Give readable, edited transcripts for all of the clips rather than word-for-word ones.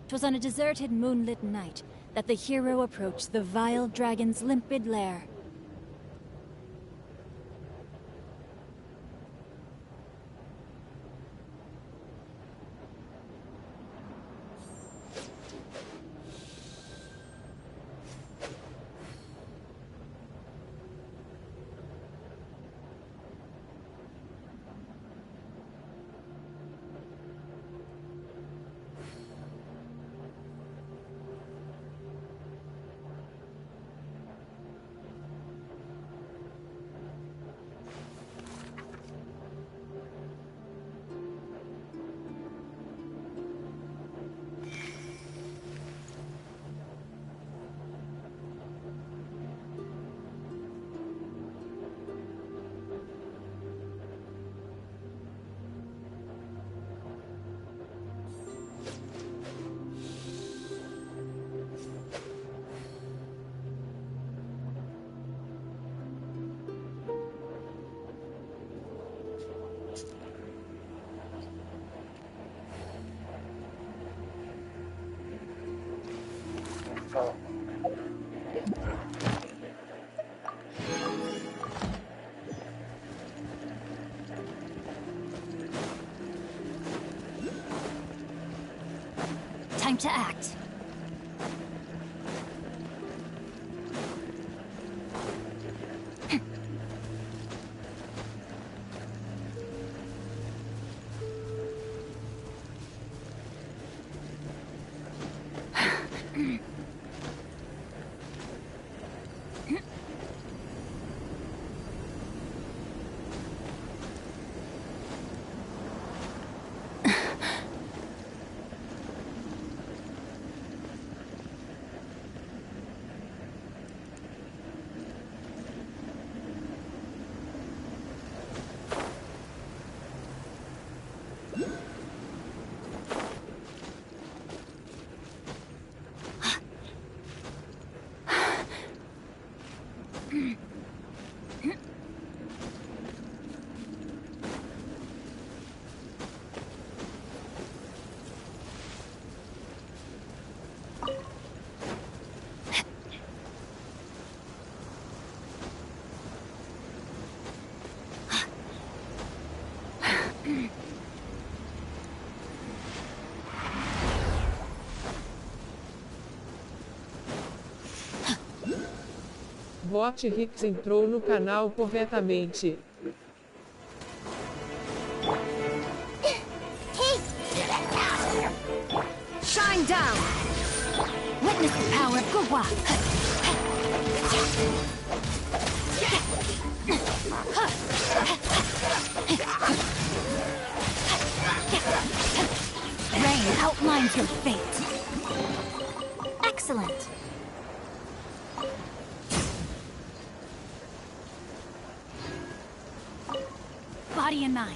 'Twas on a deserted moonlit night that the hero approached the vile dragon's limpid lair. Time to act. Bot Hicks entrou no canal corretamente. Shine down! Witness the power of Gugwa! Rain outlines your fate. Excellent! Body and mind.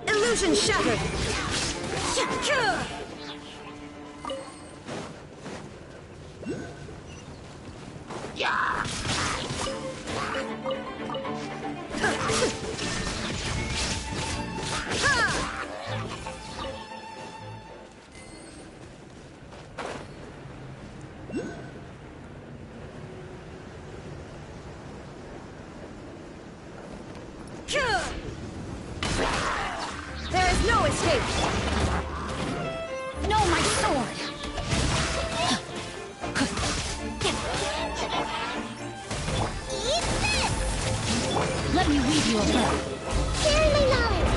Illusion shattered! There is no escape! No, my sword! Eat this! Let me weave you a web. Share my knowledge!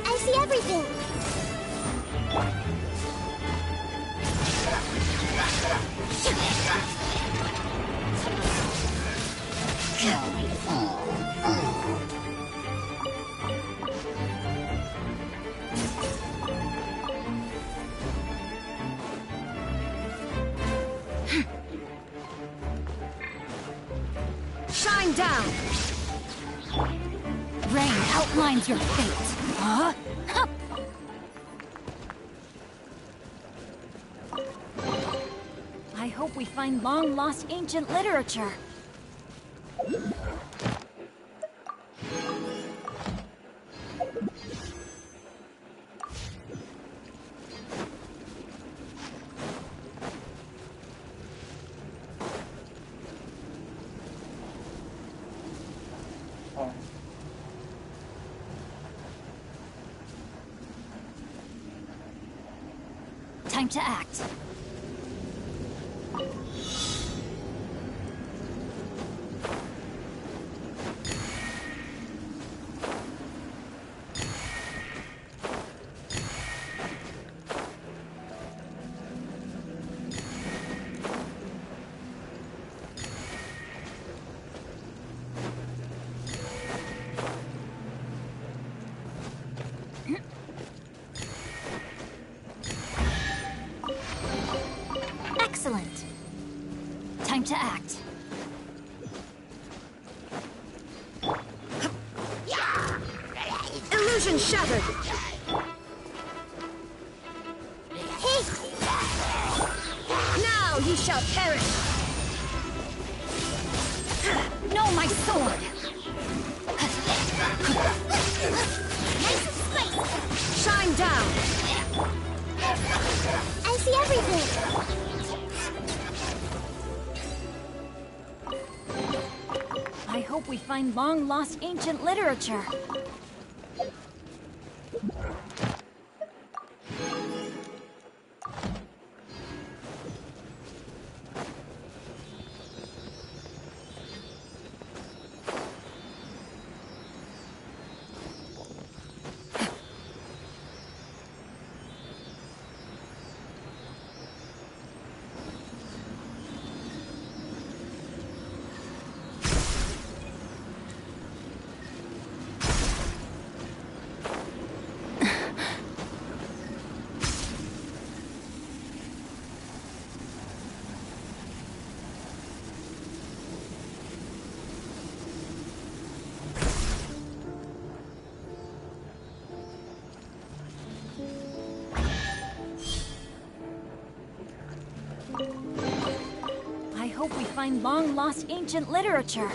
I see everything! Shine down! Rain outlines your fate. Huh? Huh. I hope we find long-lost ancient literature. Time to act. Excellent. Time to act. Illusion shattered! Now you shall perish! No, my sword! Nice and spicy. Shine down! I see everything. I hope we find long-lost ancient literature. I hope we find long-lost ancient literature.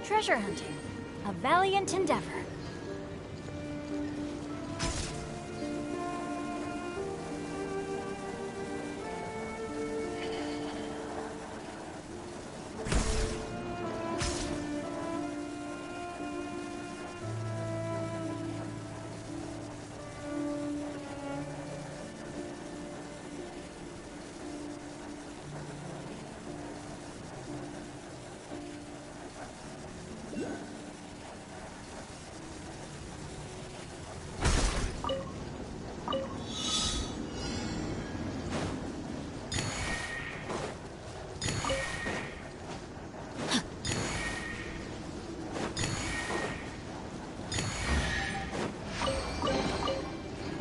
Treasure hunting, a valiant endeavor.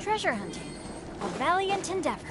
Treasure hunting, a valiant endeavor.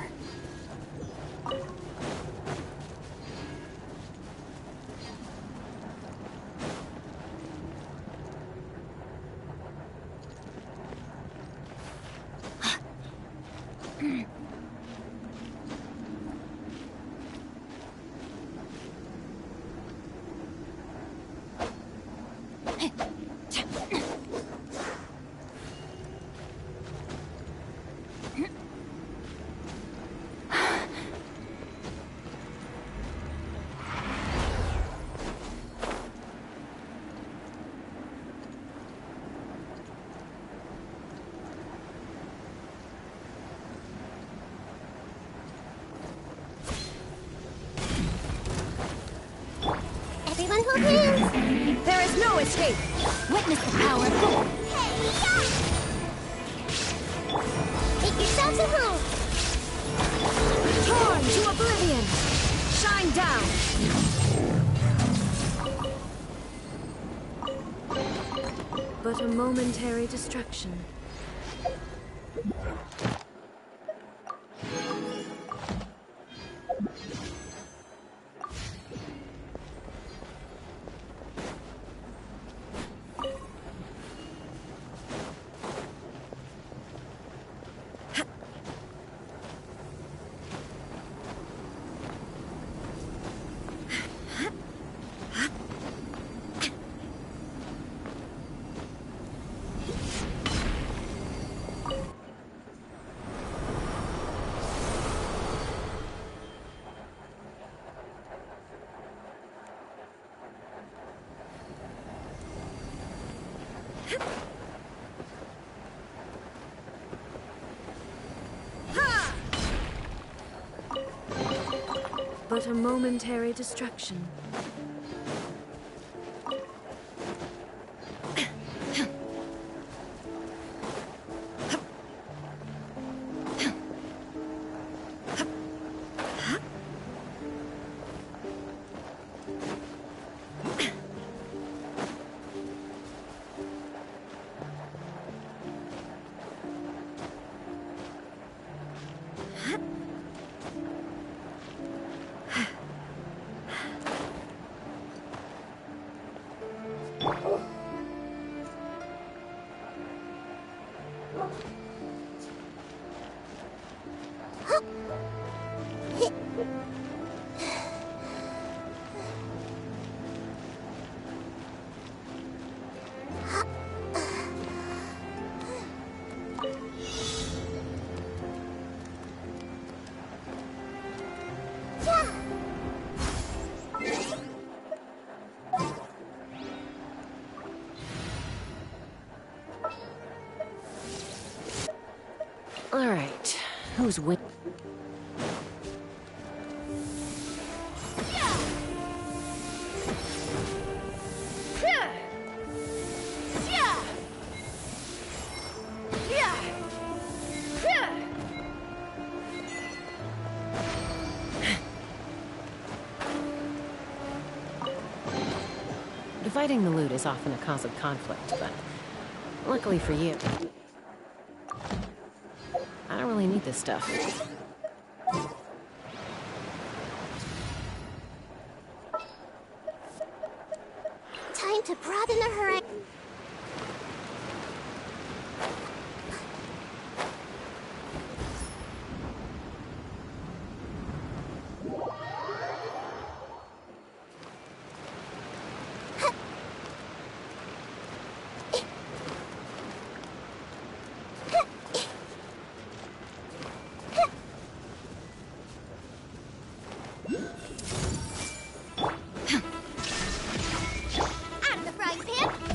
escape! Witness the power of the... Make yourselves at home. Torn to oblivion! Shine down! But a momentary distraction. But a momentary distraction. All right, who's with? Dividing the loot is often a cause of conflict, but luckily for you, I don't really need this stuff. Time to broaden the horizon.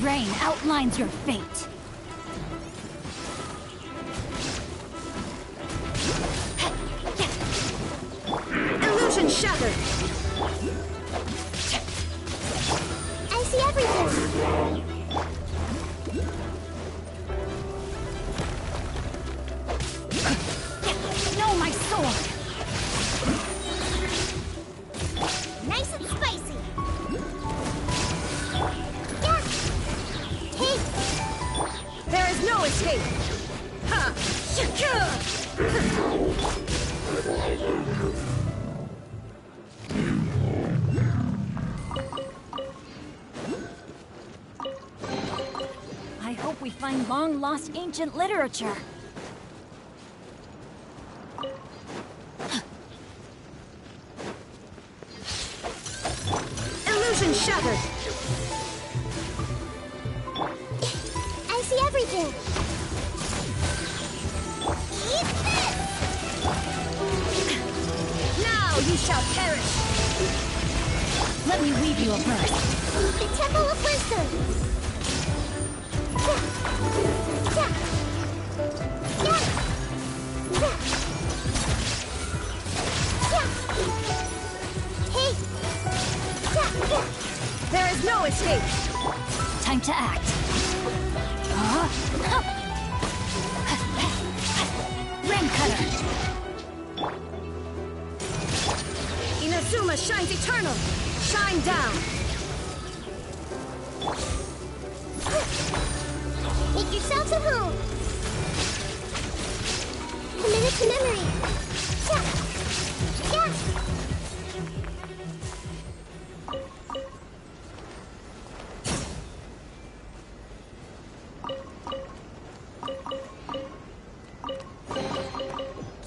Rain outlines your fate. Illusion shattered! I see everything. Know my sword! Nice and spicy. Yeah. Hey, There is no escape! Ha! I hope we find long-lost ancient literature. Illusion shattered! I see everything. Eat this! Now you shall perish! Let me weave you a verse. The Temple of Wisdom. There is no escape! to act. Ring cutter. Inazuma shines eternal. Shine down. Make yourselves at home. Commit it to memory. Yeah. Yeah.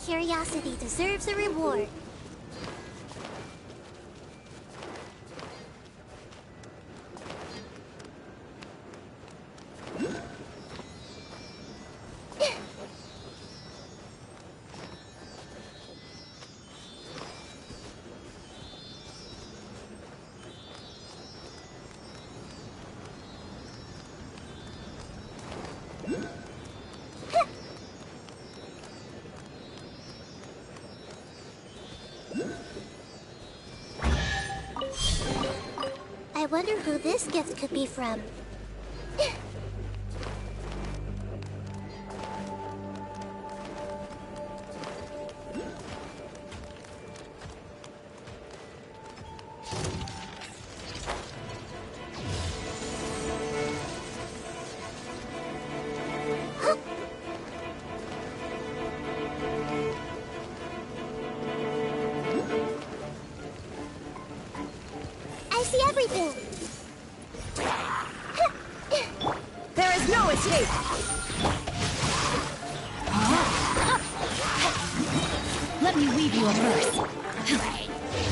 Curiosity deserves a reward. I wonder who this gift could be from. I see everything. There is no escape. Let me weave you a verse.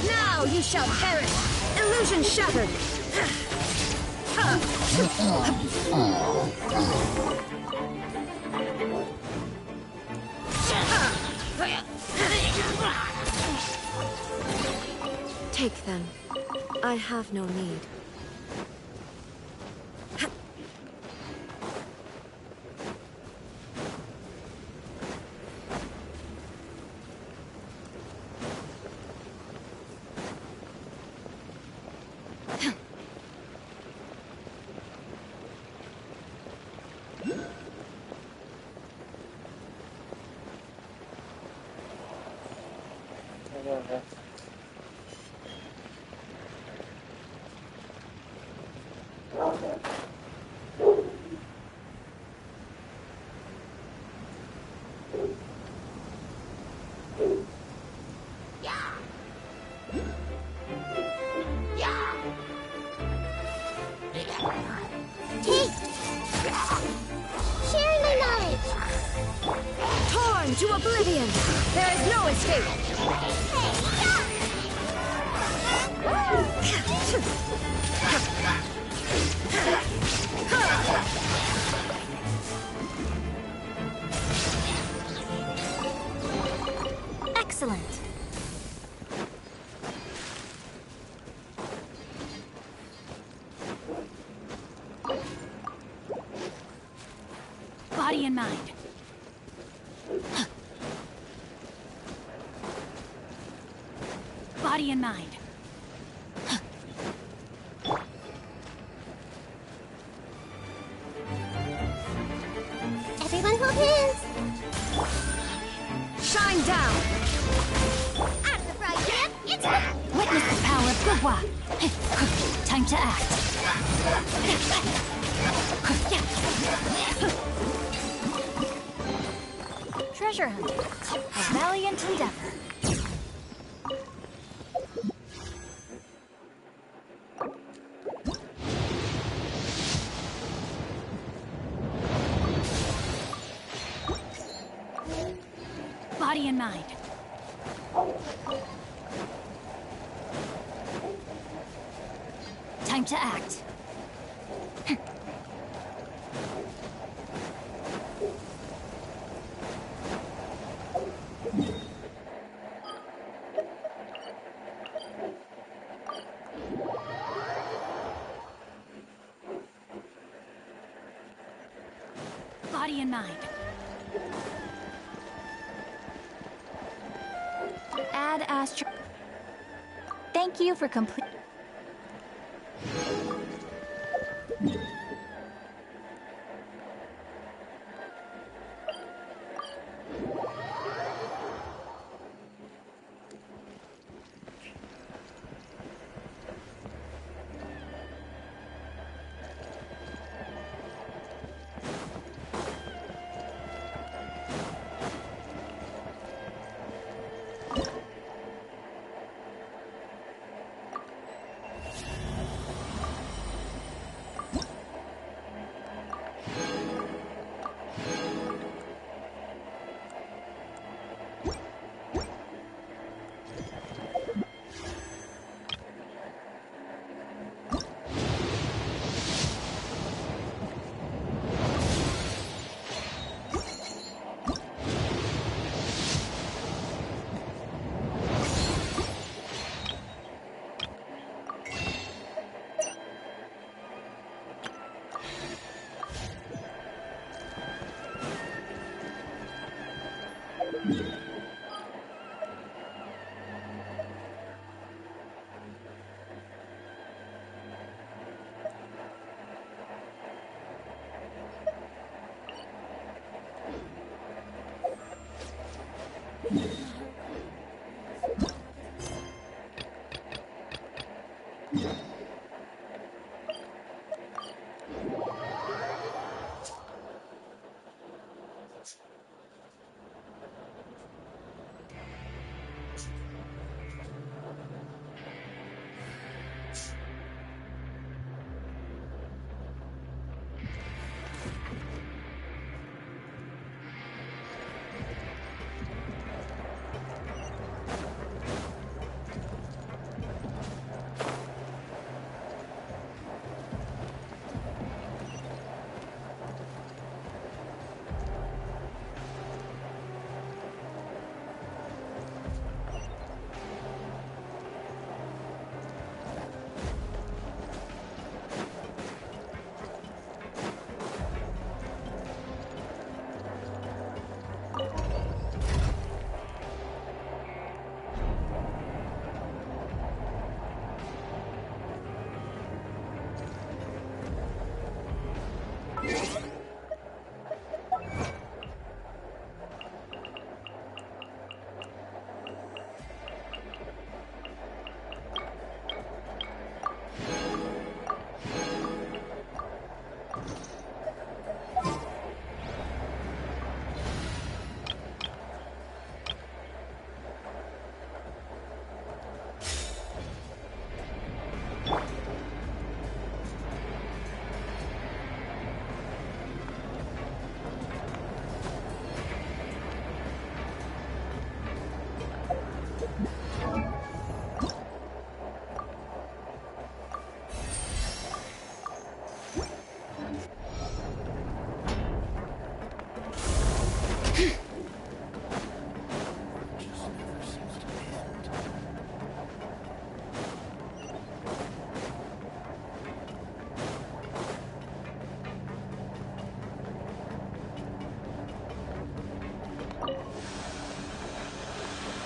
Now you shall perish. Illusion shattered. Take them. I have no need. Take. Sharing my knowledge. Torn to oblivion. There is no escape. Excellent. Body and mind. Body and mind. Everyone hold hands. Shine down. Out of the frying pan, it's hot. Witness the power of Gugwa. Time to act. Treasure hunting. A valiant endeavor. Body and mind. Time to act. Body and mind. Add astro. Thank you for complete.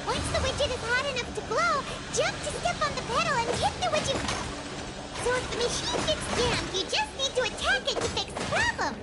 Once the widget is hot enough to glow, jump to step on the pedal and hit the widget. So if the machine gets jammed, you just need to attack it to fix the problem.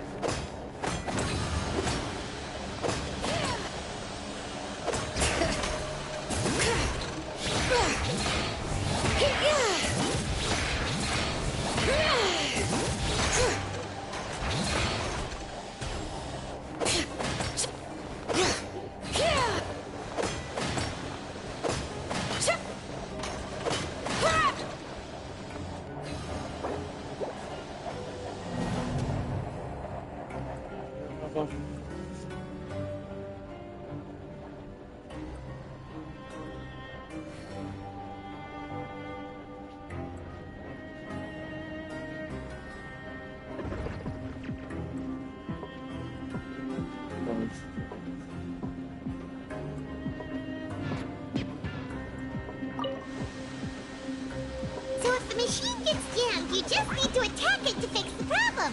So if the machine gets jammed, you just need to attack it to fix the problem.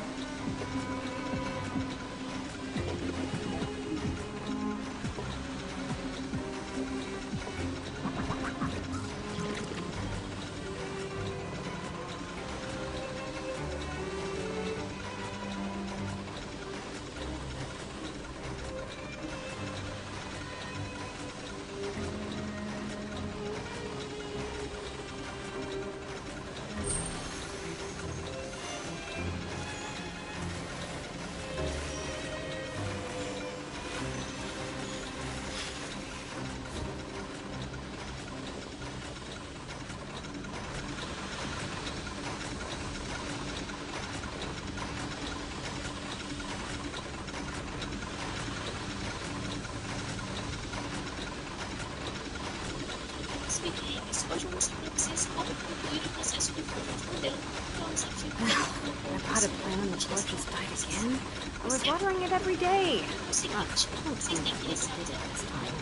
That potted plant on the porch has died again? I was watering it every day. Don't tell me I did it this time.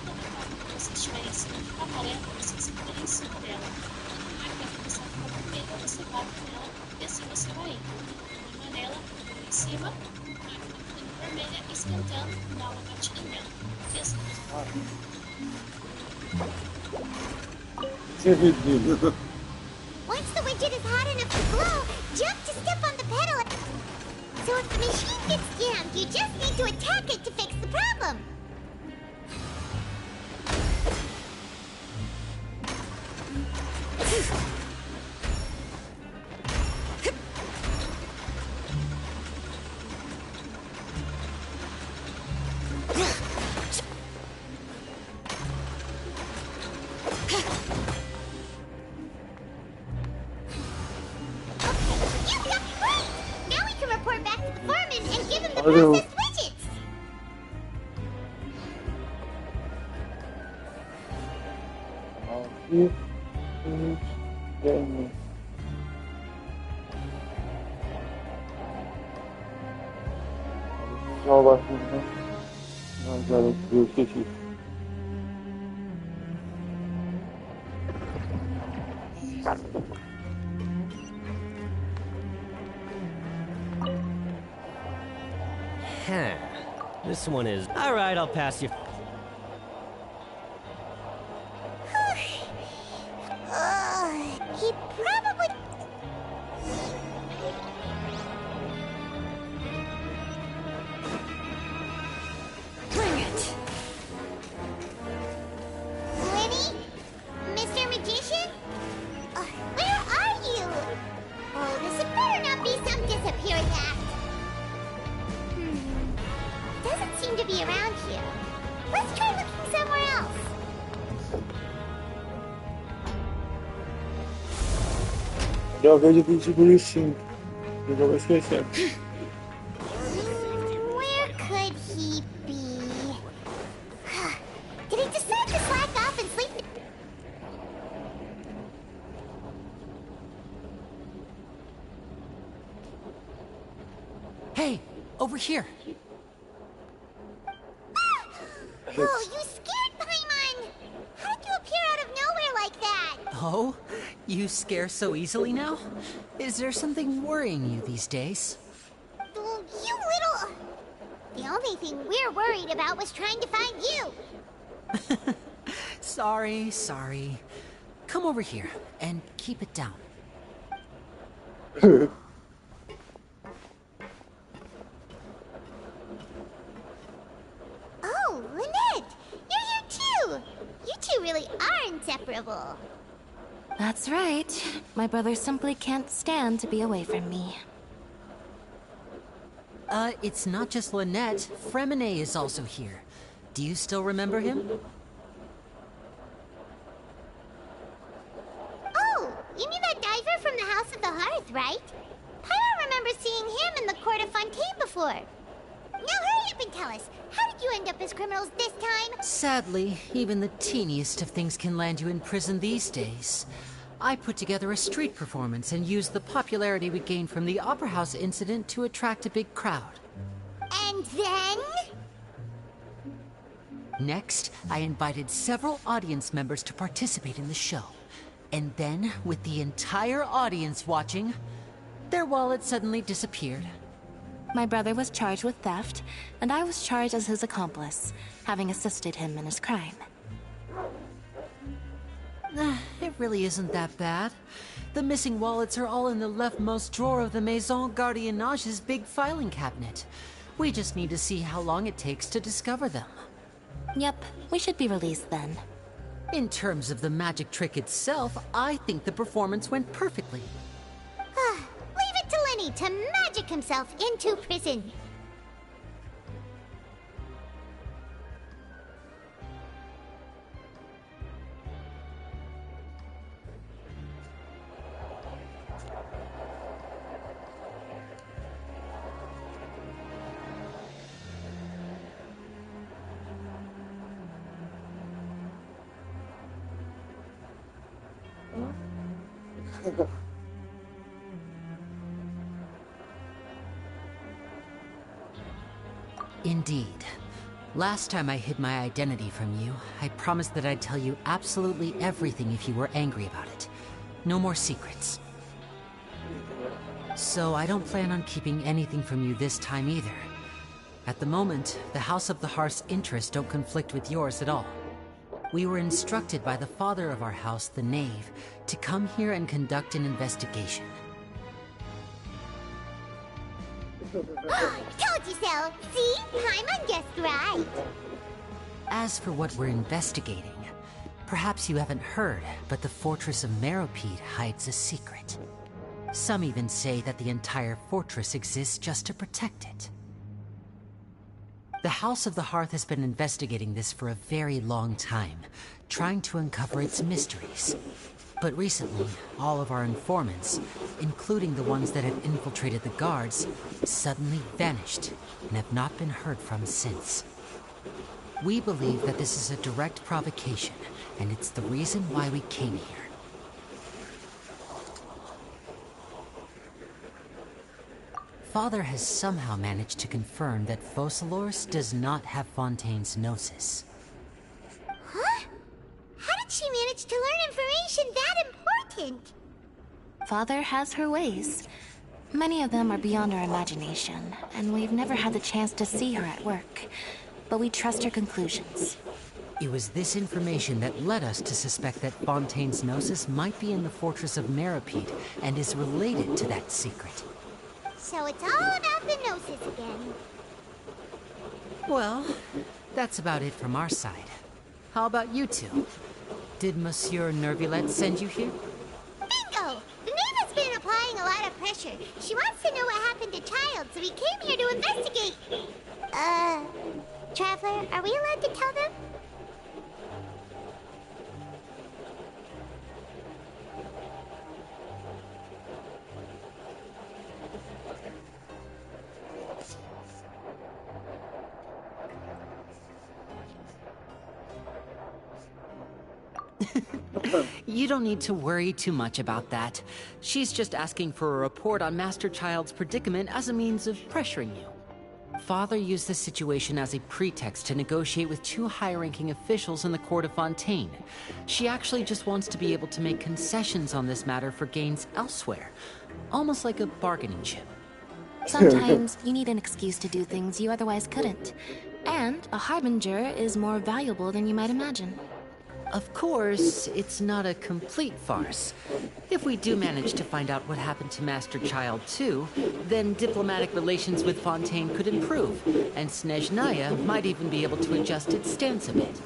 Esquentando, dá uma batida nela. Once the widget is hot enough to glow, jump to step on the pedal. So if the machine gets jammed, you just need to attack it to fix the problem. Hello. This one is... Alright, I'll pass you. He probably... Bring it! Lenny? Mr. Magician? Where are you? Oh, this had better not be some disappearing act. Doesn't seem to be around here. Let's try looking somewhere else. Já vejo vídeo bonitinho. Eu já vou esquecer. Where could he be? Did he decide to slack off and sleep? Hey, over here. Oh, you scared Paimon! How did you appear out of nowhere like that? Oh, you scare so easily now? Is there something worrying you these days? Oh, you little... The only thing we're worried about was trying to find you. Sorry. Come over here and keep it down. Oh, Lynette! You're here too! You two really are inseparable. That's right. My brother simply can't stand to be away from me. It's not just Lynette. Fremine is also here. Do you still remember him? Oh, you mean that diver from the House of the Hearth, right? Pyro remembers seeing him in the Court of Fontaine before. Now hurry up and tell us, how did you end up as criminals this time? Sadly, even the teeniest of things can land you in prison these days. I put together a street performance and used the popularity we gained from the Opera House incident to attract a big crowd. And then? Next, I invited several audience members to participate in the show. And then, with the entire audience watching, their wallet suddenly disappeared. My brother was charged with theft, and I was charged as his accomplice, having assisted him in his crime. It really isn't that bad. The missing wallets are all in the leftmost drawer of the Maison Gardiennage's big filing cabinet. We just need to see how long it takes to discover them. Yep, we should be released then. In terms of the magic trick itself, I think the performance went perfectly. Leave it to Lenny to magic himself into prison. Indeed. Last time I hid my identity from you, I promised that I'd tell you absolutely everything if you were angry about it. No more secrets. So I don't plan on keeping anything from you this time either. At the moment, the House of the Hearth's interests don't conflict with yours at all. We were instructed by the father of our house, the Knave, to come here and conduct an investigation. Told you so! See? Paimon guessed right! As for what we're investigating, perhaps you haven't heard, but the fortress of Meropide hides a secret. Some even say that the entire fortress exists just to protect it. The House of the Hearth has been investigating this for a very long time, trying to uncover its mysteries. But recently, all of our informants, including the ones that have infiltrated the guards, suddenly vanished and have not been heard from since. We believe that this is a direct provocation, and it's the reason why we came here. Father has somehow managed to confirm that Focalors does not have Fontaine's Gnosis. Huh? How did she manage to learn information that important? Father has her ways. Many of them are beyond our imagination, and we've never had the chance to see her at work. But we trust her conclusions. It was this information that led us to suspect that Fontaine's Gnosis might be in the fortress of Meropide and is related to that secret. So it's all about the Gnosis again. Well, that's about it from our side. How about you two? Did Monsieur Nervulette send you here? Bingo! The Knave has been applying a lot of pressure. She wants to know what happened to Child, so we came here to investigate. Traveler, are we allowed to tell them? You don't need to worry too much about that. She's just asking for a report on Master Child's predicament as a means of pressuring you. Father used the situation as a pretext to negotiate with two high-ranking officials in the court of Fontaine. She actually just wants to be able to make concessions on this matter for gains elsewhere. Almost like a bargaining chip. Sometimes you need an excuse to do things you otherwise couldn't. And a harbinger is more valuable than you might imagine. Of course, it's not a complete farce. If we do manage to find out what happened to Master Child too, then diplomatic relations with Fontaine could improve, and Snezhnaya might even be able to adjust its stance a bit.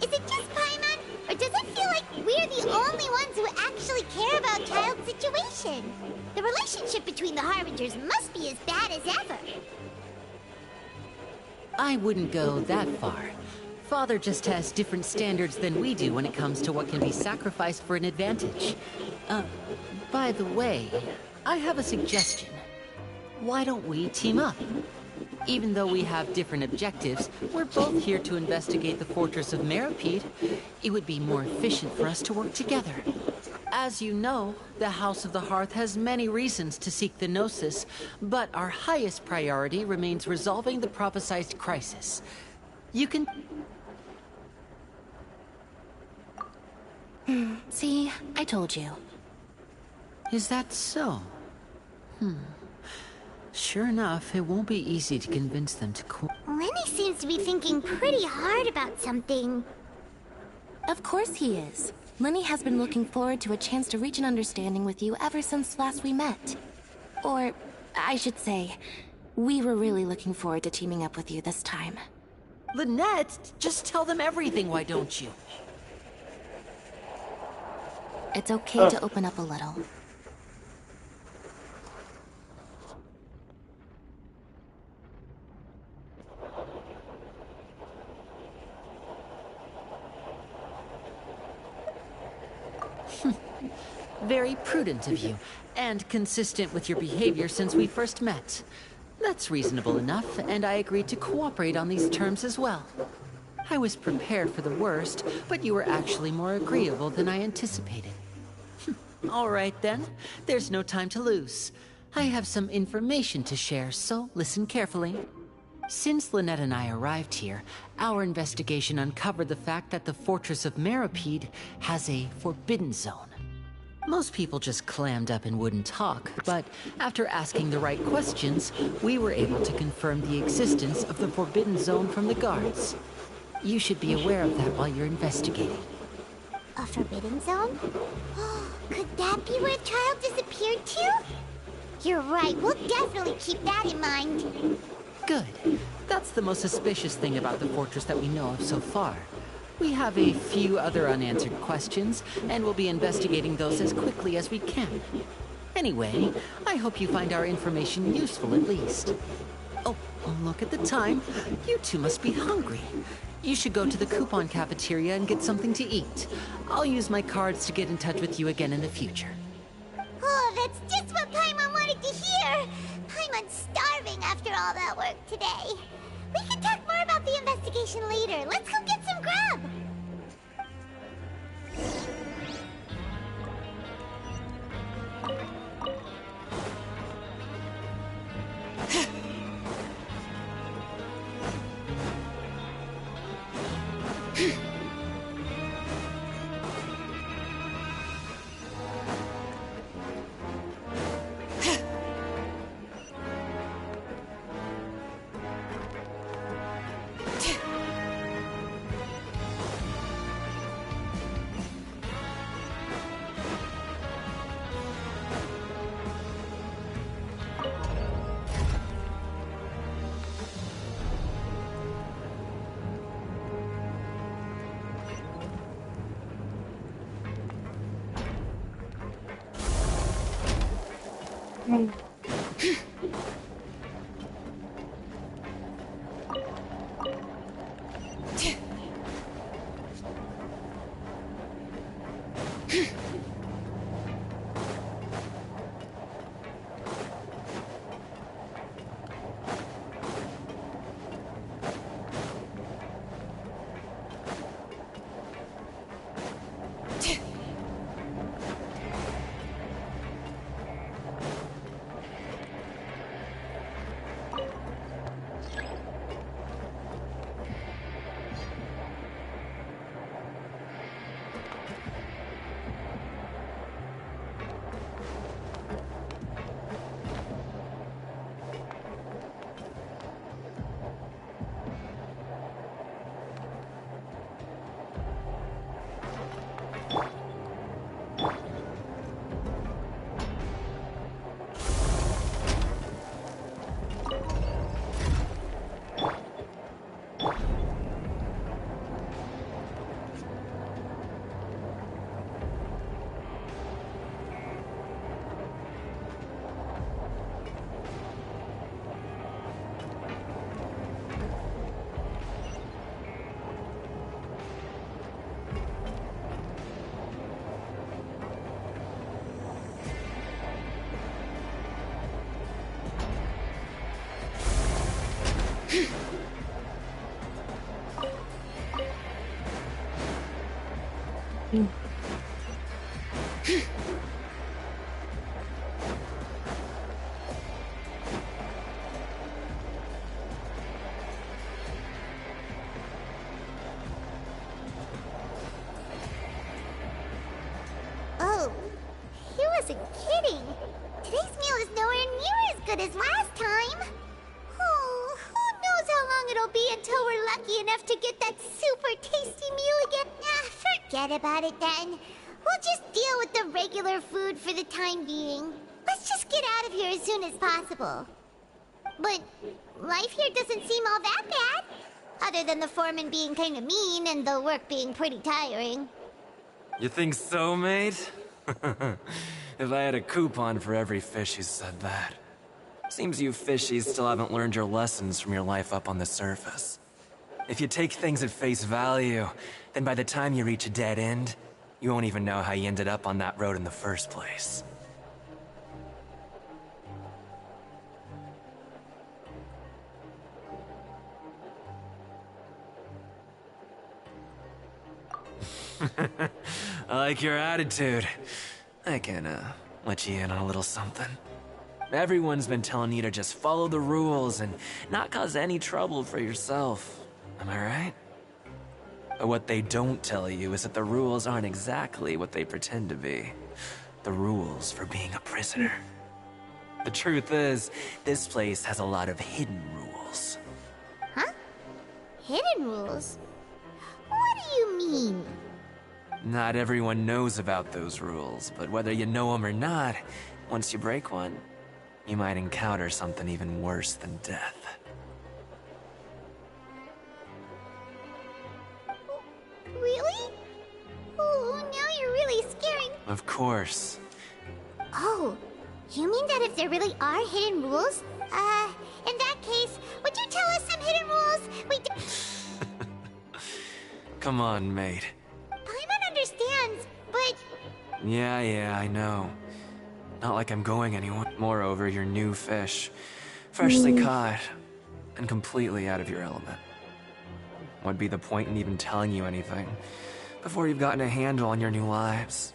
Is it just Paimon, or does it feel like we're the only ones who actually care about Child's situation? The relationship between the Harbingers must be as bad as ever. I wouldn't go that far. Father just has different standards than we do when it comes to what can be sacrificed for an advantage. By the way, I have a suggestion. Why don't we team up? Even though we have different objectives, we're both here to investigate the fortress of Meropide. It would be more efficient for us to work together. As you know, the House of the Hearth has many reasons to seek the Gnosis, but our highest priority remains resolving the prophesized crisis. You can... See, I told you. Is that so? Sure enough, it won't be easy to convince them to Lenny seems to be thinking pretty hard about something. Of course he is. Lenny has been looking forward to a chance to reach an understanding with you ever since last we met. Or, I should say, we were really looking forward to teaming up with you this time. Lynette, just tell them everything, why don't you? It's okay to open up a little. Very prudent of you, and consistent with your behavior since we first met. That's reasonable enough, and I agreed to cooperate on these terms as well. I was prepared for the worst, but you were actually more agreeable than I anticipated. All right then, there's no time to lose. I have some information to share, so listen carefully. Since Lynette and I arrived here, our investigation uncovered the fact that the fortress of Meropide has a forbidden zone. Most people just clammed up and wouldn't talk, but after asking the right questions, we were able to confirm the existence of the forbidden zone from the guards. You should be aware of that while you're investigating. A forbidden zone? Could that be where the child disappeared to? You're right, we'll definitely keep that in mind. Good. That's the most suspicious thing about the fortress that we know of so far. We have a few other unanswered questions, and we'll be investigating those as quickly as we can. Anyway, I hope you find our information useful at least. Oh, look at the time. You two must be hungry. You should go to the coupon cafeteria and get something to eat. I'll use my cards to get in touch with you again in the future. Oh, that's just what Paimon wanted to hear! Paimon's starving after all that work today. We can talk more about the investigation later. Let's go get some grub! Oh, he wasn't kidding. Today's meal is nowhere near as good as last time. Oh, who knows how long it'll be until we're lucky enough to get that super tasty meal again. Forget about it then. We'll just deal with the regular food for the time being. Let's just get out of here as soon as possible. But life here doesn't seem all that bad. Other than the foreman being kind of mean and the work being pretty tiring. You think so, mate? If I had a coupon for every fish who said that. Seems you fishies still haven't learned your lessons from your life up on the surface. If you take things at face value, then by the time you reach a dead end, you won't even know how you ended up on that road in the first place. I like your attitude. I can, let you in on a little something. Everyone's been telling you to just follow the rules and not cause any trouble for yourself. Am I right? But what they don't tell you is that the rules aren't exactly what they pretend to be. The rules for being a prisoner. The truth is, this place has a lot of hidden rules. Huh? Hidden rules? Not everyone knows about those rules, but whether you know them or not, once you break one, you might encounter something even worse than death. Really? Oh, now you're really scaring. Of course. Oh, you mean that if there really are hidden rules? In that case, would you tell us some hidden rules? Come on, mate. Paimon understands, but... Yeah, I know. Not like I'm going anywhere. Moreover, you're new fish. Freshly caught. And completely out of your element. What'd be the point in even telling you anything before you've gotten a handle on your new lives?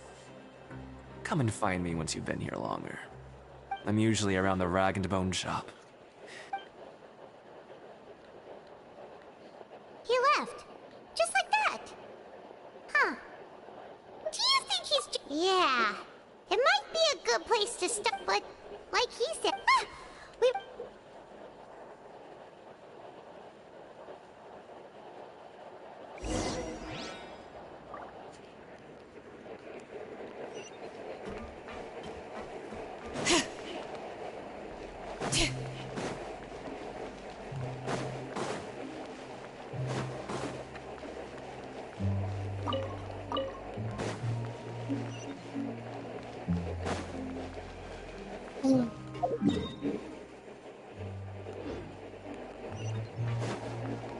Come and find me once you've been here longer. I'm usually around the rag and bone shop. He left. Just like that. Huh. Do you think he's yeah. It might be a good place to stop, but like he said, we...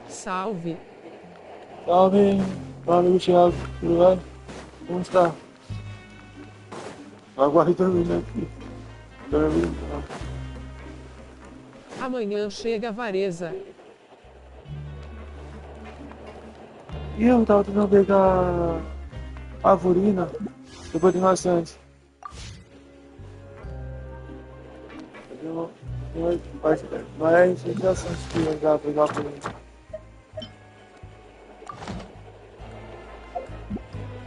Salve. Salve, meu amigo Thiago, tudo bem? Como está? Aguarde dormindo aqui. Amanhã chega a Vareza. E eu tava tentando pegar a Avorina, depois de bastante. Mas é interessante que eu já pegar a Avorina.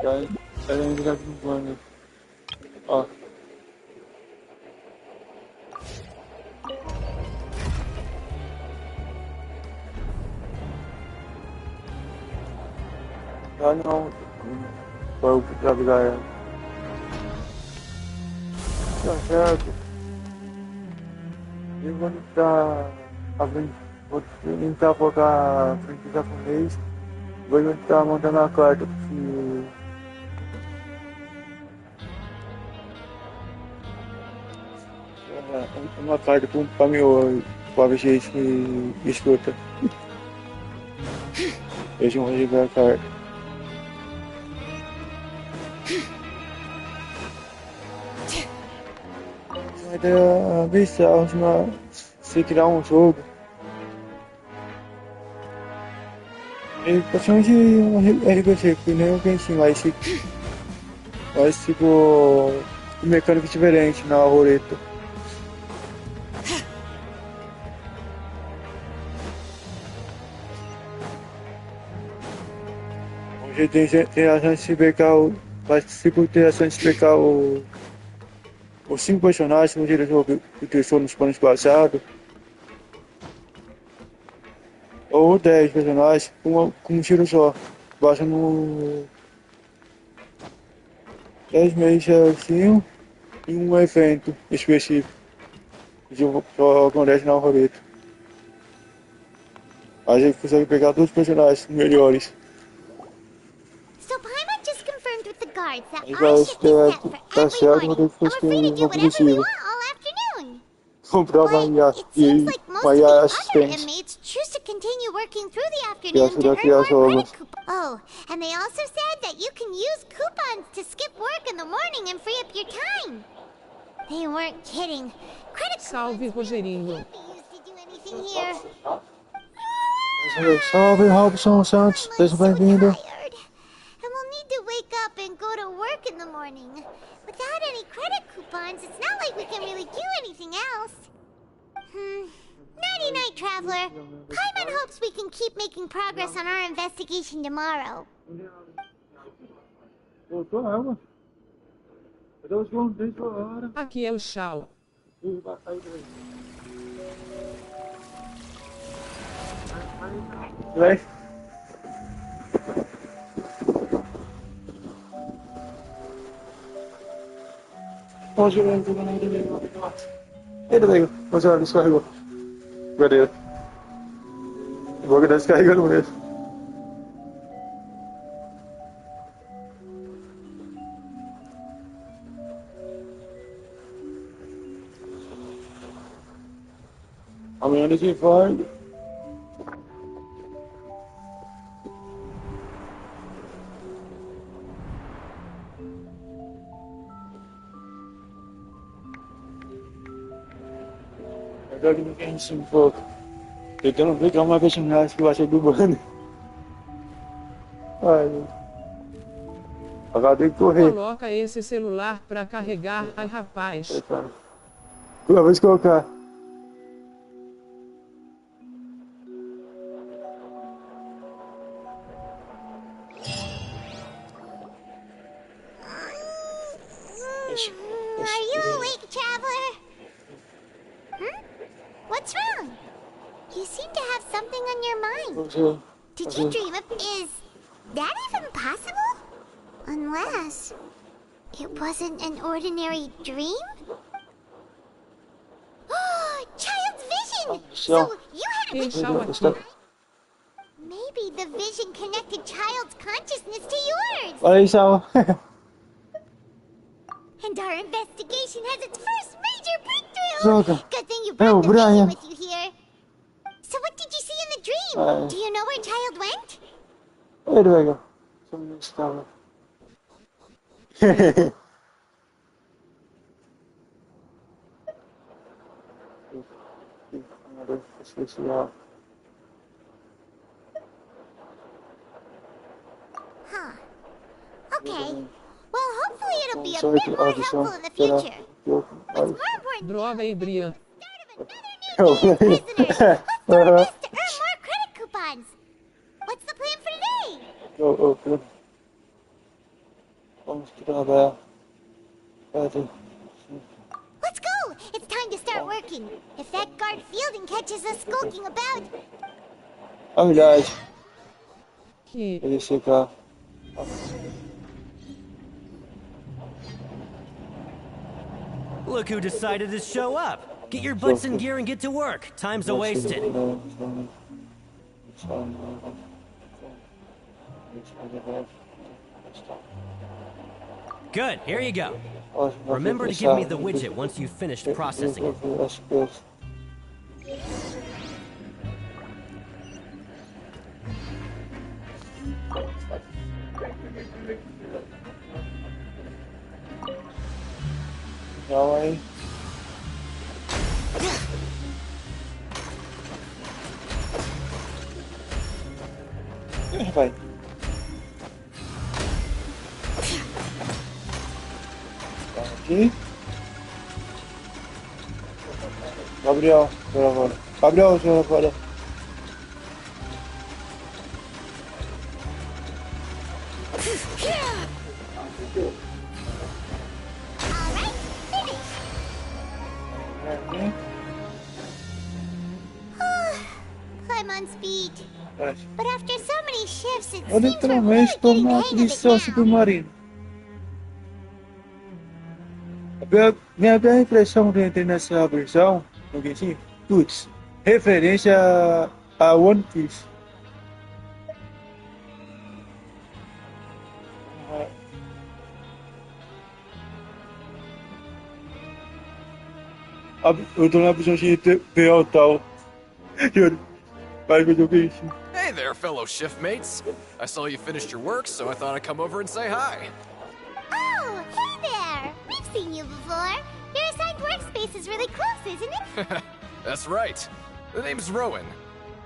Ela ainda tá voando. Ó. Ah não. Foi pra pegar ela. Tá certo. Eu vou tentar focar a frente japonês. Vou tentar montando a carta porque uma carta para meu gente que escuta. Eles vão jogar a carta. Mas a vez a última se criar um jogo. É praticamente um RPG, que nem o Genshin, mas tipo um mecânico diferente na roleta. Onde tem a chance de pegar tem a chance de pegar os 5 personagens que o jogo que testou nos planos passados. Ou 10 personagens com um tiro só. Basta no 10 meses certinho e um evento específico que só acontece na roleta. A gente consegue pegar 2 personagens melhores. So Paimon just confirmed with the guards that Aí our shift is set for tá certo, every vou morning, ter and que we're free to do whatever we possível. want all afternoon. Comprar But uma it seems like most of the other assistente. inmates choose to continue working through the Que afternoon to ajuda a criar earn more jogos. credit coupons. Oh, and they also said that you can use coupons to skip work in the morning and free up your time. They weren't kidding. Credit Salve, Rogerinho. can't be used to do anything here. Salve, Robson Santos, seja I'm so bem-vindo. tired. And we'll need to wake up and go to work in the morning. Without any credit coupons, it's not like we can really do anything else. Nighty-night, Traveler. Paimon hopes we can keep making progress on our investigation tomorrow. Voltou a água? Cadê os bons desde a hora? Aqui é o Shao. Vai. Posso ver tudo na vida. Eita, velho. Você descarregou. Cadê? Vou que tá descarregando mesmo. Amanhã a gente vai. Agora que a gente um pouco. Tentando pegar uma personagem que vai ser do bando. Ai, agora tem que correr. Coloca esse celular pra carregar, ai rapaz. Vamos colocar. Are you awake, traveler? What's wrong? You seem to have something on your mind. Did you dream of... Is that even possible? Unless... it wasn't an ordinary dream? Child's vision! So you had a vision. Maybe the vision connected Child's consciousness to yours. Olha aí, Sal. And our investigation has its first major breakthrough! Droga. Good thing you brought the Brian. vision with you here. So what did you see in the dream? Do you know where Child went? Ele, velho. Onde estava? Huh. Okay. Well, hopefully it'll be a bit more helpful in the future. What's more important Droga aí, Brian. Let's do this to earn more credit coupons. What's the plan for today? Vamos trabalhar. Let's go! It's time to start working. If that guard Fielding catches us skulking about... A verdade. Que... Esse carro. Look who decided to show up. Get your butts in gear and get to work. Time's a-wasted. Good, here you go. Remember to give me the widget once you've finished processing it. Legal aí. Vai. Aqui. Gabriel, joga agora. Gabriel, joga agora. I'm on speed. But after so many shifts, it Eu seems we're really literalmente estou getting the na hang of it polícia now. submarina. Minha impressão de entrar nessa versão, no Genshin, putz, referência a One Piece. Eu tô na visão de PO tal. Vai que eu joguei isso. Hey there, fellow shiftmates. I saw you finished your work, so I thought I'd come over and say hi. Oh, hey there! We've seen you before. Your assigned workspace is really close, isn't it? That's right. The name's Rowan.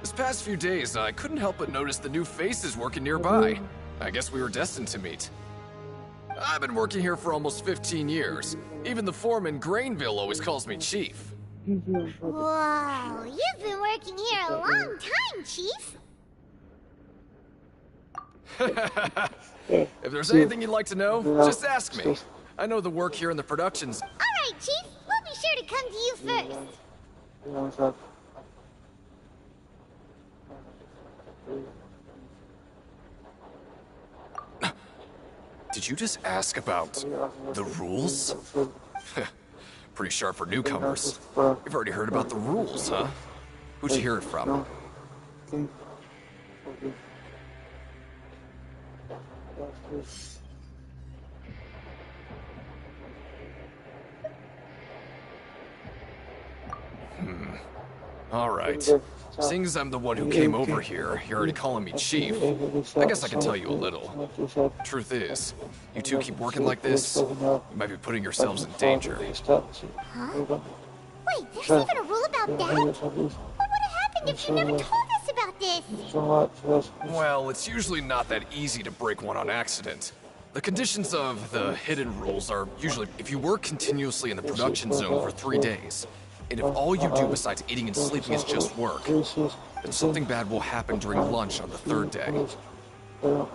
This past few days, I couldn't help but notice the new faces working nearby. I guess we were destined to meet. I've been working here for almost 15 years. Even the foreman, Grainville, always calls me Chief. Whoa, you've been working here a long time, Chief. If there's anything you'd like to know, just ask me. I know the work here in the productions. All right, Chief. We'll be sure to come to you first. Did you just ask about the rules? Pretty sharp for newcomers. You've already heard about the rules, huh? Who'd you hear it from? Alright. Seeing as I'm the one who came over here, you're already calling me Chief. I guess I can tell you a little. Truth is, you two keep working like this, you might be putting yourselves in danger. Huh? Wait, there's even a rule about that? What would have happened if you never told us about this? Well, it's usually not that easy to break one on accident. The conditions of the hidden rules are usually if you work continuously in the production zone for 3 days, and if all you do besides eating and sleeping is just work, then something bad will happen during lunch on the 3rd day. Like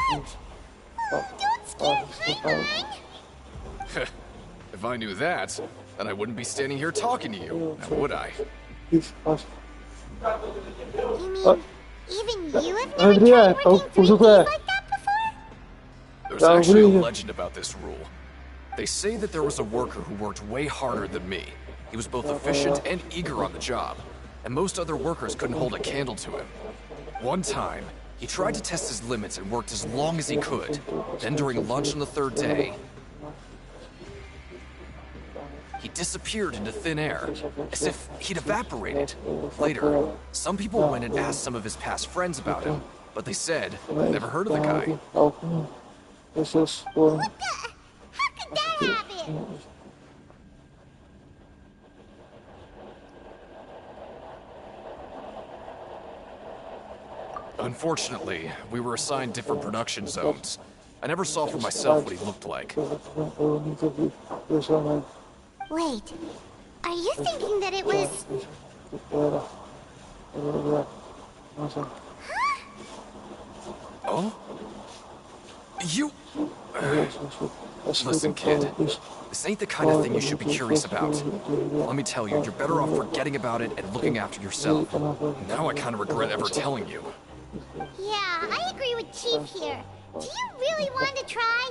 what? Oh, don't scare Paimon! If I knew that, then I wouldn't be standing here talking to you, now would I? You mean, even you have never tried working 3 days like that before? There's actually a legend about this rule. They say that there was a worker who worked way harder than me. He was both efficient and eager on the job, and most other workers couldn't hold a candle to him. One time, he tried to test his limits and worked as long as he could. Then during lunch on the 3rd day, he disappeared into thin air, as if he'd evaporated. Later, some people went and asked some of his past friends about him, but they said they'd never heard of the guy. What the? How could that happen? Unfortunately, we were assigned different production zones. I never saw for myself what he looked like. Wait, are you thinking that it was... Huh? Oh? You... Listen, kid. This ain't the kind of thing you should be curious about. Let me tell you, you're better off forgetting about it and looking after yourself. Now I kind of regret ever telling you. Yeah, I agree with Chief here. Do you really want to try?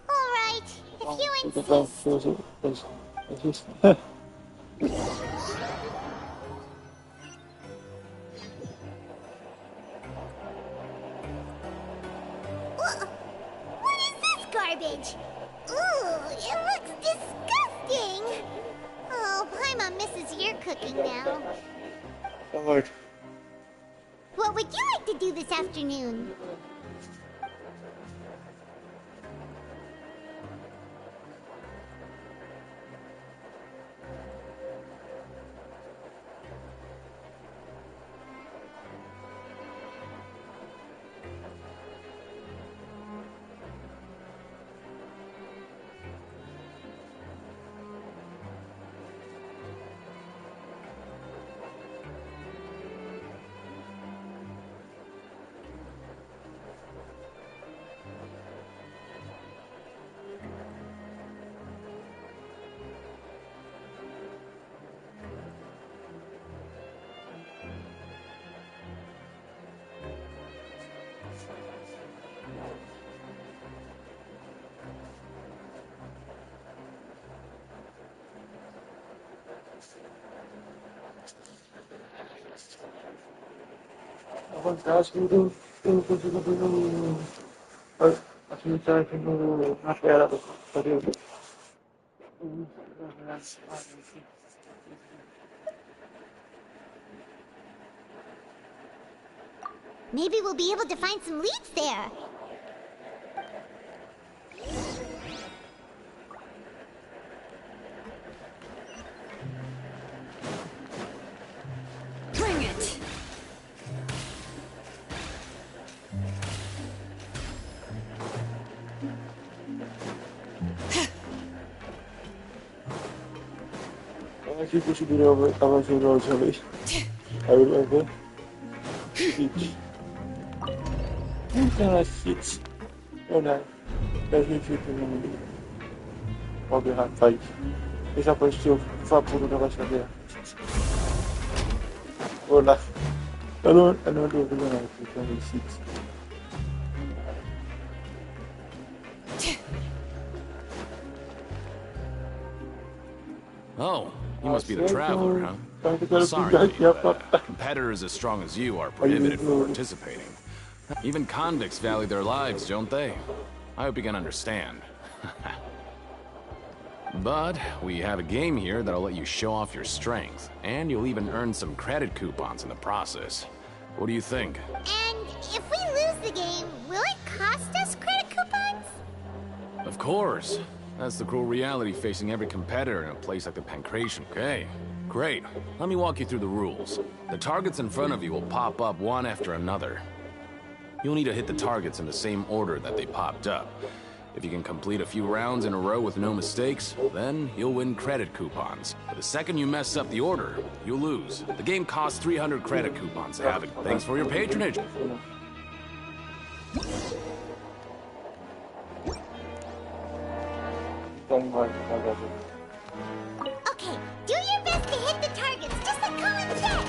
Alright, if you insist. What is this garbage? Ooh, it looks disgusting. Oh, Paimon misses your cooking now. Alright. What would you like to do this afternoon? Maybe we'll be able to find some leads there. Bring it! Oh, you must be the traveler, huh? Sorry, competitors as strong as you are prohibited from participating. Even convicts value their lives, don't they? I hope you can understand. But we have a game here that'll let you show off your strength, and you'll even earn some credit coupons in the process. What do you think? And if we lose the game, will it cost us credit coupons? Of course. That's the cruel reality facing every competitor in a place like the Pancration. Okay, great. Let me walk you through the rules. The targets in front of you will pop up one after another. You'll need to hit the targets in the same order that they popped up. If you can complete a few rounds in a row with no mistakes, then you'll win credit coupons. But the second you mess up the order, you'll lose. The game costs 300 credit coupons to have it. Thanks for your patronage. Okay, do your best to hit the targets, just like Colin said!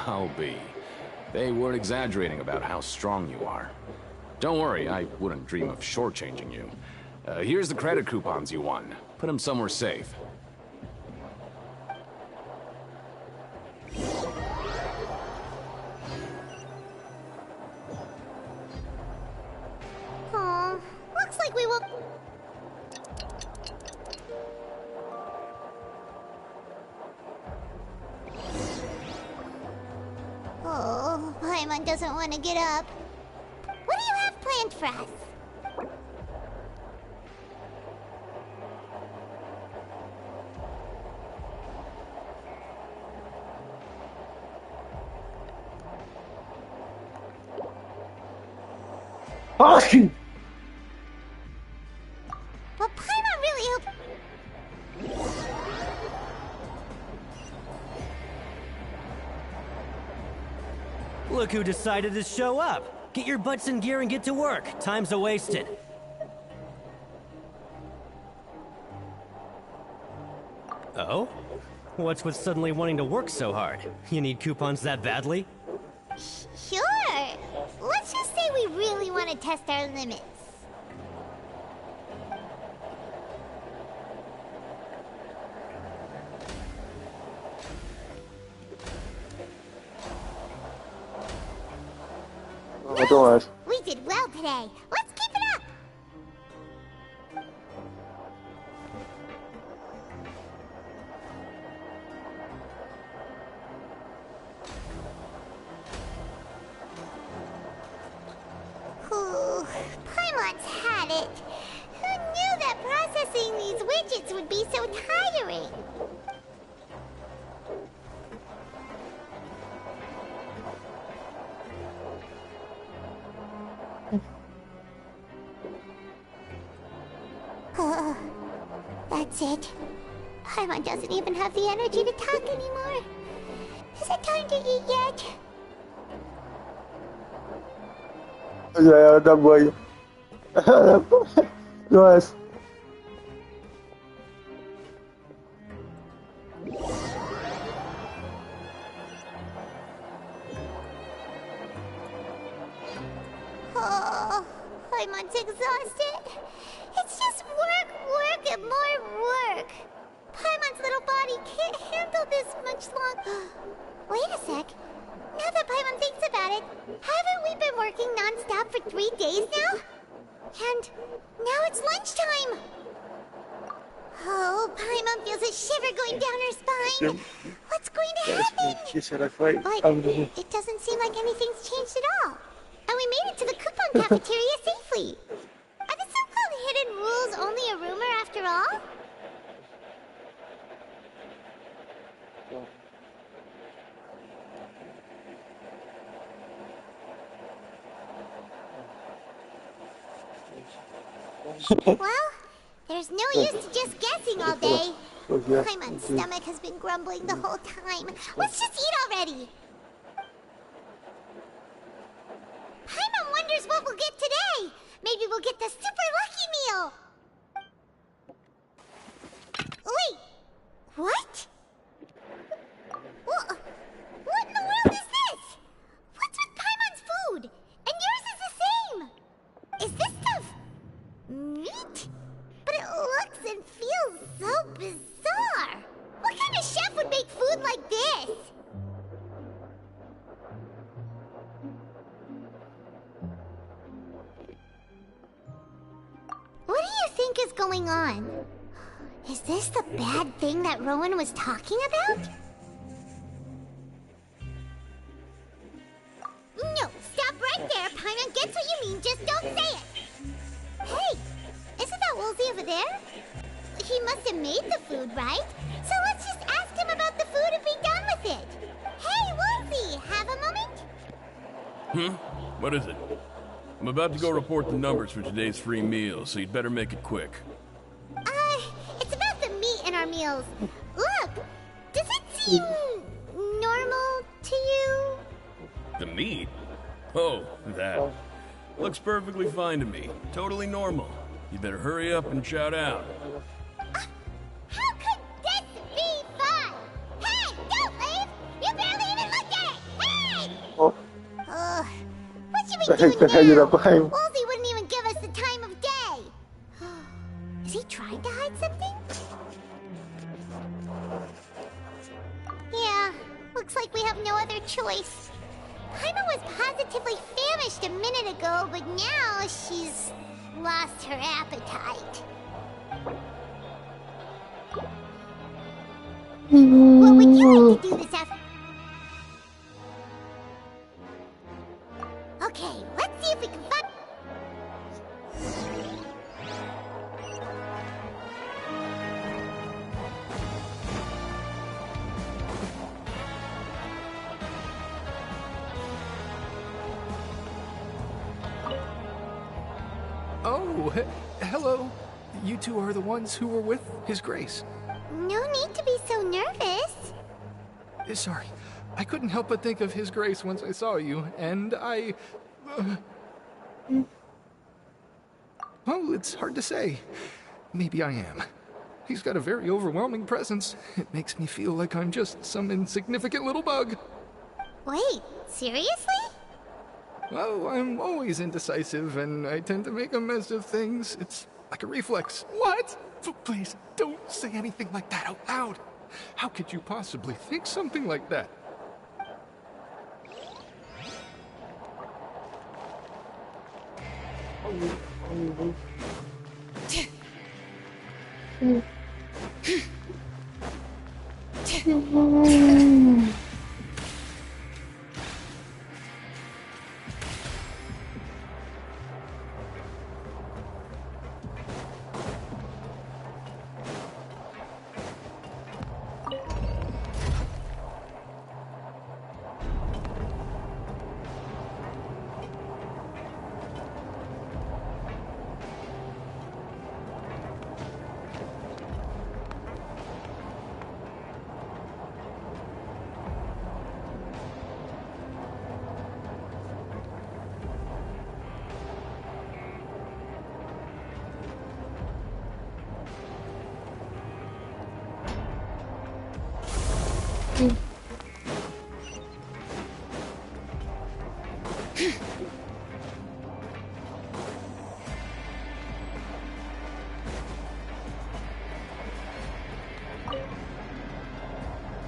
I'll be. They weren't exaggerating about how strong you are. Don't worry, I wouldn't dream of shortchanging you. Here's the credit coupons you won. Put them somewhere safe. Aw, looks like we will... Oh, Paimon doesn't want to get up. What do you have planned for us? Asking! Well, Paimon really hope... Look who decided to show up. Get your butts in gear and get to work. Time's a-wasted. Oh? What's with suddenly wanting to work so hard? You need coupons that badly? Sure. Let's just say we really want to test our limits. Nice. We did well today. Let's keep it up. Ooh, Paimon's had it. Who knew that processing these widgets would be so tiring? That's it. Paimon doesn't even have the energy to talk anymore. Is it time to eat yet? Yeah, that boy. Nice. Oh, Paimon's exhausted. It's just work, and more work. Paimon's little body can't handle this much long. Wait a sec. Now that Paimon thinks about it, haven't we been working non-stop for 3 days now? And now it's lunchtime. Oh, Paimon feels a shiver going down her spine. What's going to happen? But it doesn't seem like anything's changed at all. And we made it to the coupon cafeteria safely. Are the so-called hidden rules only a rumor after all? Well, there's no use to just guessing all day. Paimon's stomach has been grumbling the whole time. Let's just eat already. Paimon wonders what we'll get today. Maybe we'll get the super lucky meal. Wait, what? What in the world is this? What's with Paimon's food? And yours is the same. Is this stuff meat? But it looks and feels so bizarre. What kind of chef would make food like this? What do you think is going on? Is this the bad thing that Rowan was talking about? No, stop right there. Paimon gets what you mean, just don't say it. Hey, isn't that Woolsey over there? He must have made the food, right? So let's just ask him about the food and be done with it. Hey, Woolsey, have a moment? What is it? I'm about to go report the numbers for today's free meal, so you'd better make it quick. It's about the meat in our meals. Look, does it seem normal to you? The meat? Oh, that. Looks perfectly fine to me. Totally normal. You better hurry up and shout out. How could this be fun? Hey, don't leave! You barely even looked at it! Hey! What should we do now? Woolsey wouldn't even give us the time of day. Is he trying to hide something? Yeah, looks like we have no other choice. Paimon was positively famished a minute ago, but now she's lost her appetite. What would you like to do this afternoon? Okay, let's see if we can find... Oh, hello. You two are the ones who were with His Grace. No need to be so nervous. Sorry, I couldn't help but think of His Grace once I saw you, and I... Well, it's hard to say. Maybe I am. He's got a very overwhelming presence. It makes me feel like I'm just some insignificant little bug. Wait, seriously? Well, I'm always indecisive, and I tend to make a mess of things. It's like a reflex. What? Please, don't say anything like that out loud. How could you possibly think something like that?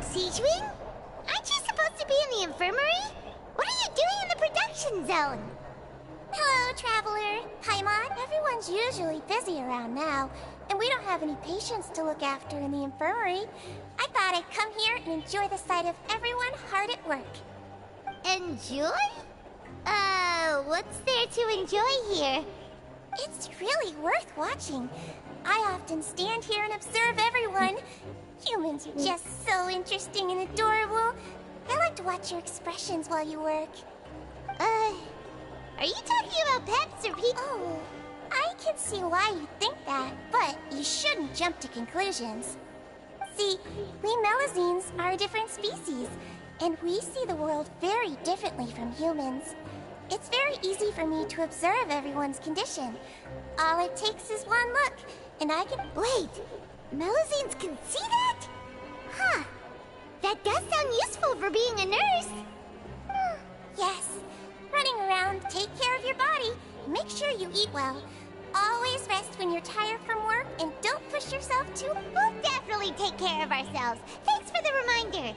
Siege Wing? Aren't you supposed to be in the infirmary? What are you doing in the production zone? Hello, Traveler. Paimon, everyone's usually busy around now. And we don't have any patients to look after in the infirmary. I thought I'd come here and enjoy the sight of everyone hard at work. Enjoy? What's there to enjoy here? It's really worth watching. I often stand here and observe everyone. Humans are just so interesting and adorable. I like to watch your expressions while you work. Are you talking about pets or people? Oh, I can see why you think that, but you shouldn't jump to conclusions. See, we Melazines are a different species, and we see the world very differently from humans. It's very easy for me to observe everyone's condition. All it takes is one look, and I can— Wait, Melazines can see that? Huh. That does sound useful for being a nurse. Yes. Running around, take care of your body, and make sure you eat well. Always rest when you're tired from work, and don't push yourself too— We'll definitely take care of ourselves. Thanks for the reminder.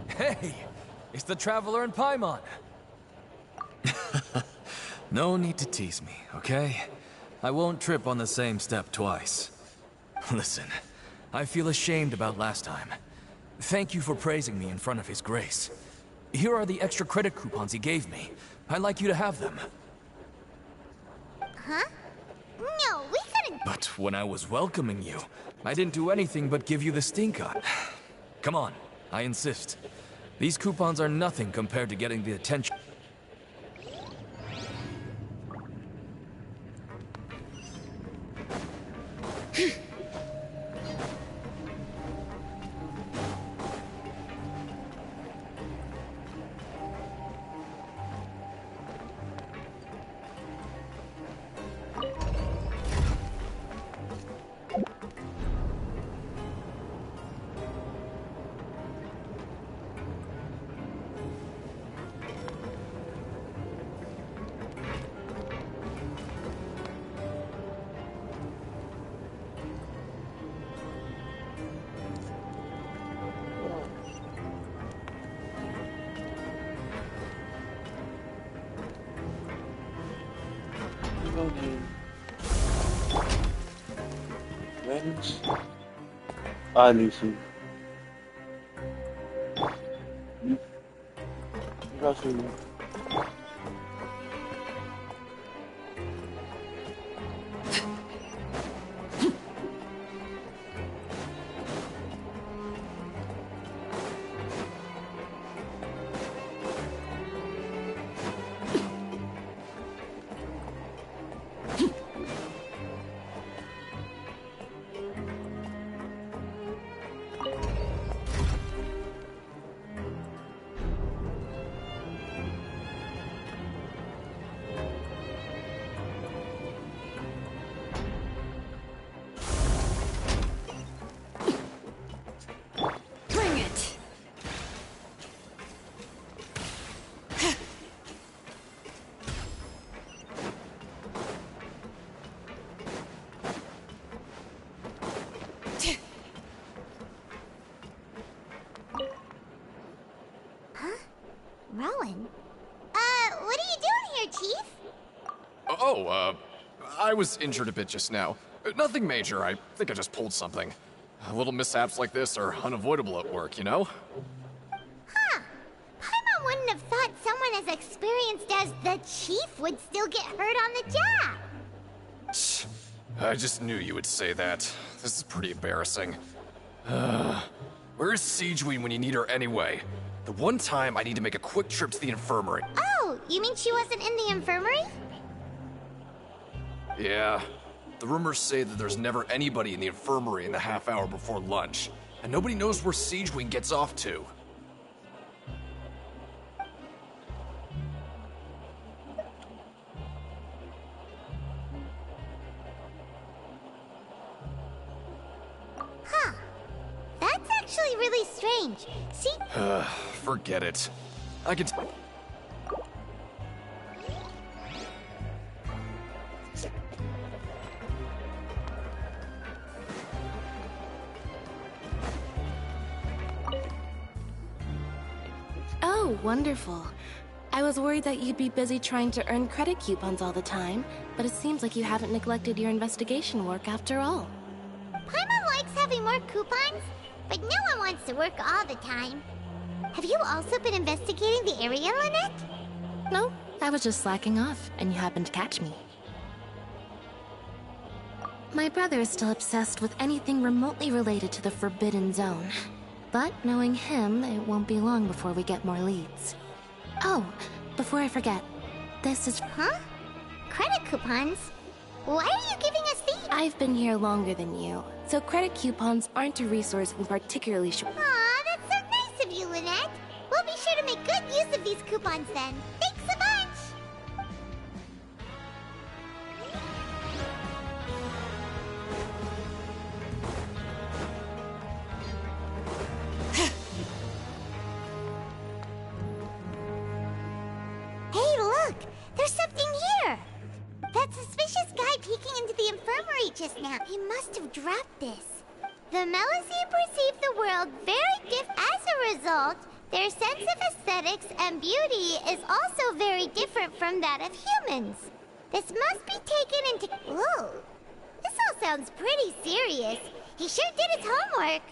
Hey, it's the Traveler and Paimon. No need to tease me, okay? I won't trip on the same step twice. Listen, I feel ashamed about last time. Thank you for praising me in front of His Grace. Here are the extra credit coupons he gave me. I'd like you to have them. Huh? No, we couldn't— But when I was welcoming you, I didn't do anything but give you the stink eye. Come on, I insist. These coupons are nothing compared to getting the attention. Alice. Gracias. Rowan? What are you doing here, Chief? I was injured a bit just now. Nothing major, I think I just pulled something. Little mishaps like this are unavoidable at work, you know? Huh. Paimon wouldn't have thought someone as experienced as the Chief would still get hurt on the job. I just knew you would say that. This is pretty embarrassing. Where's Siegeween when you need her anyway? The one time I need to make a quick trip to the infirmary. Oh, you mean she wasn't in the infirmary? Yeah. The rumors say that there's never anybody in the infirmary in the half hour before lunch, and nobody knows where Siegeween gets off to. Huh. That's actually really strange. See? Forget it. I can Oh, wonderful. I was worried that you'd be busy trying to earn credit coupons all the time, but it seems like you haven't neglected your investigation work after all. Paimon likes having more coupons, but no one wants to work all the time. Have you also been investigating the area, Lynette? No, I was just slacking off, and you happened to catch me. My brother is still obsessed with anything remotely related to the Forbidden Zone. But knowing him, it won't be long before we get more leads. Oh, before I forget, this is... Huh? Credit coupons? Why are you giving us these? I've been here longer than you, so credit coupons aren't a resource we particularly should... Aw, that's so nice of you, Lynette. We'll be sure to make good use of these coupons then. Thanks a bunch! Hey, look! There's something here! That suspicious guy peeking into the infirmary just now, he must have dropped this. The Melusine perceive the world very different. As a result, their sense of aesthetics and beauty is also very different from that of humans. This must be taken into... Whoa! This all sounds pretty serious. He sure did his homework.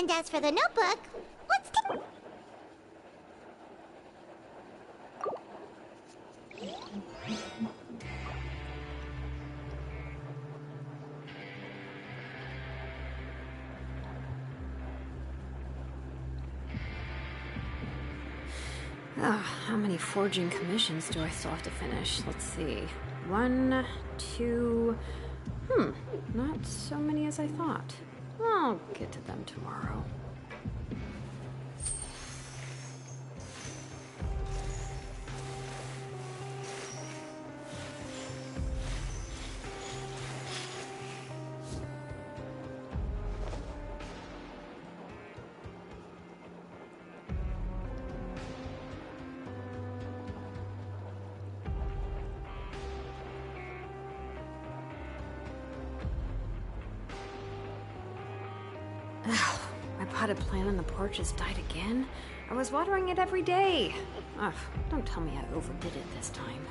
And as for the notebook, let's take... How many forging commissions do I still have to finish? Let's see. 1, 2... not so many as I thought. I'll get to them tomorrow. My potted plant on the porch has died again. I was watering it every day. Ugh, don't tell me I overdid it this time.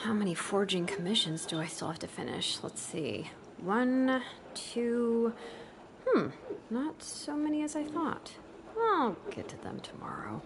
How many forging commissions do I still have to finish? Let's see. 1, 2... not so many as I thought. I'll get to them tomorrow.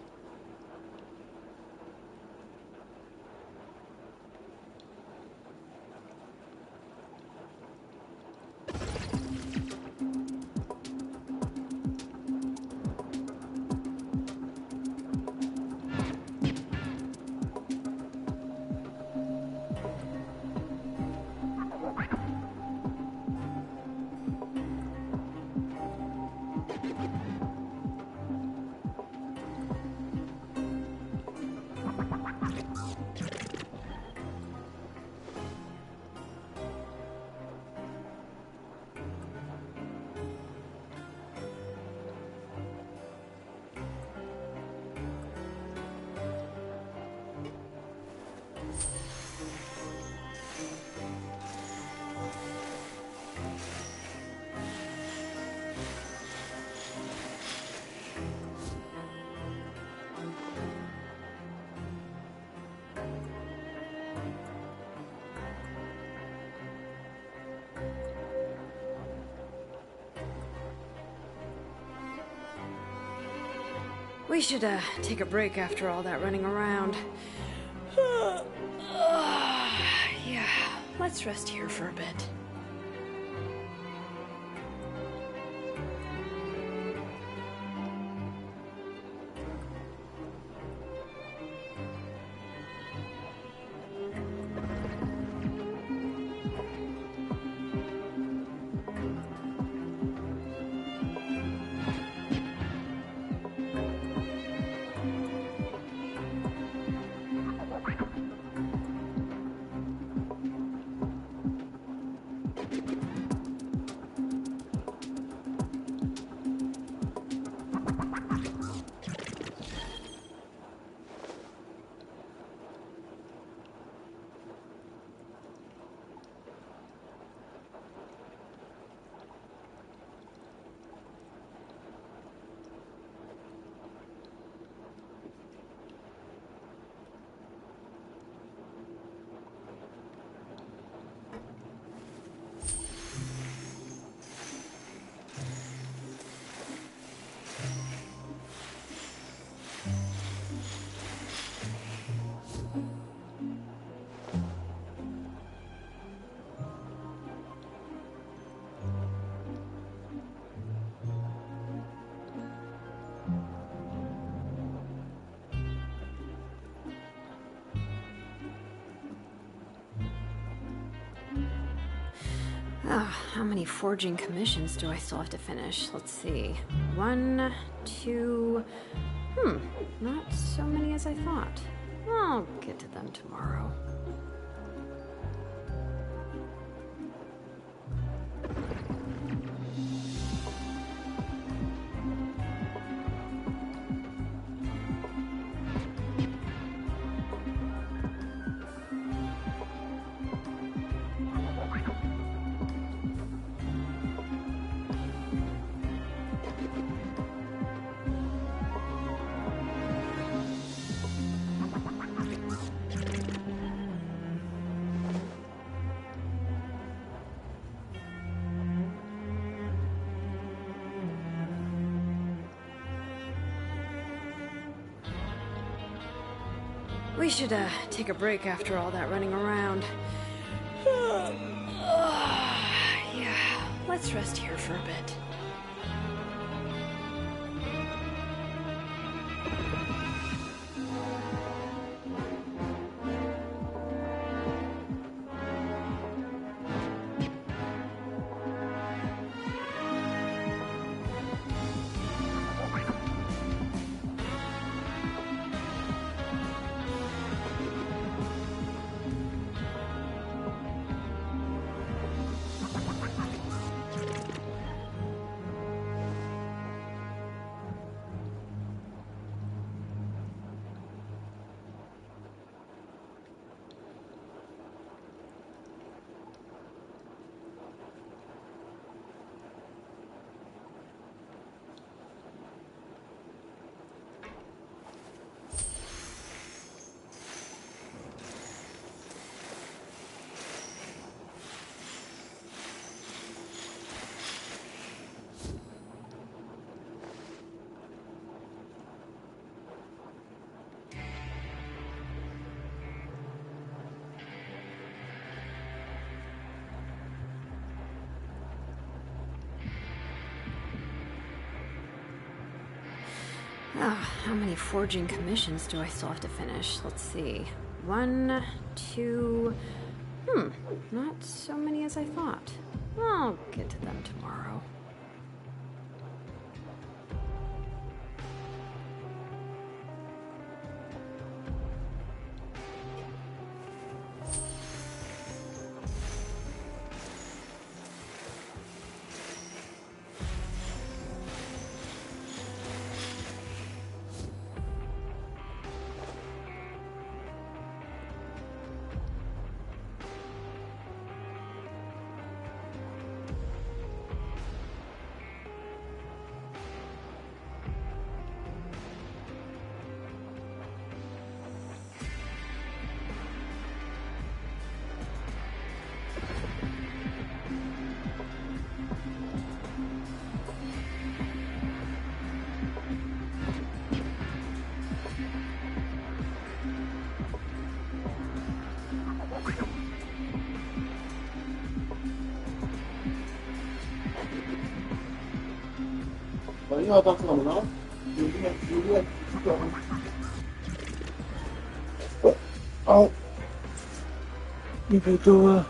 We should, take a break after all that running around. Yeah, let's rest here for a bit. How many forging commissions do I still have to finish? Let's see. 1, 2... not so many as I thought. I'll get to them tomorrow. We should, take a break after all that running around. Yeah, let's rest here for a bit. How many forging commissions do I still have to finish? Let's see. 1, 2... not so many as I thought. I'll get to them tomorrow. Ito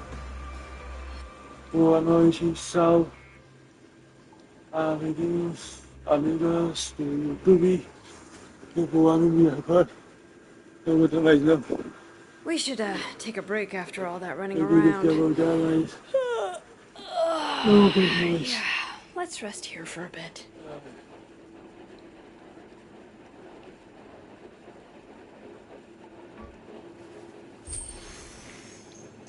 ano sao amigos amigas do YouTube We should, take a break after all that running around. Yeah, let's rest here for a bit.